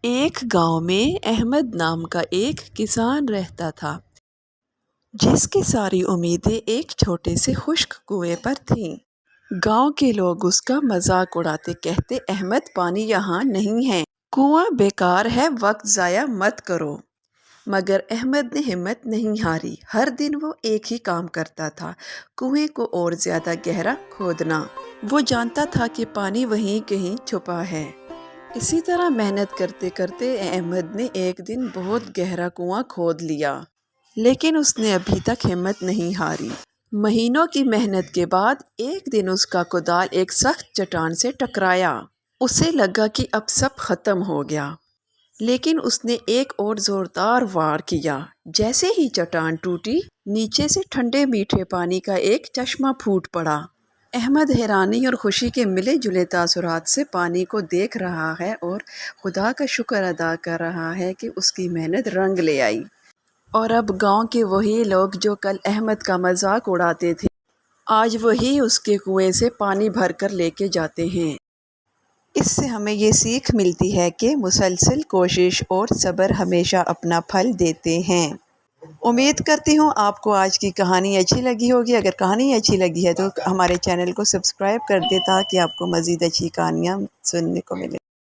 ایک گاؤں میں احمد نام کا ایک کسان رہتا تھا جس کی ساری امیدیں ایک چھوٹے سے خشک کنویں پر تھیں۔ گاؤں کے لوگ اس کا مذاق اڑاتے، کہتے احمد پانی یہاں نہیں ہے، کنواں بیکار ہے، وقت ضائع مت کرو۔ مگر احمد نے ہمت نہیں ہاری، ہر دن وہ ایک ہی کام کرتا تھا، کنویں کو اور زیادہ گہرا کھودنا۔ وہ جانتا تھا کہ پانی وہیں کہیں چھپا ہے۔ اسی طرح محنت کرتے کرتے احمد نے ایک دن بہت گہرا کنواں کھود لیا، لیکن اس نے ابھی تک ہمت نہیں ہاری۔ مہینوں کی محنت کے بعد ایک دن اس کا کدال ایک سخت چٹان سے ٹکرایا۔ اسے لگا کہ اب سب ختم ہو گیا، لیکن اس نے ایک اور زوردار وار کیا۔ جیسے ہی چٹان ٹوٹی، نیچے سے ٹھنڈے میٹھے پانی کا ایک چشمہ پھوٹ پڑا۔ احمد حیرانی اور خوشی کے ملے جلے تاثرات سے پانی کو دیکھ رہا ہے اور خدا کا شکر ادا کر رہا ہے کہ اس کی محنت رنگ لے آئی۔ اور اب گاؤں کے وہی لوگ جو کل احمد کا مذاق اڑاتے تھے، آج وہی اس کے کنویں سے پانی بھر کر لے کے جاتے ہیں۔ اس سے ہمیں یہ سیکھ ملتی ہے کہ مسلسل کوشش اور صبر ہمیشہ اپنا پھل دیتے ہیں۔ امید کرتی ہوں آپ کو آج کی کہانی اچھی لگی ہوگی۔ اگر کہانی اچھی لگی ہے تو ہمارے چینل کو سبسکرائب کر دیں تاکہ آپ کو مزید اچھی کہانیاں سننے کو ملیں۔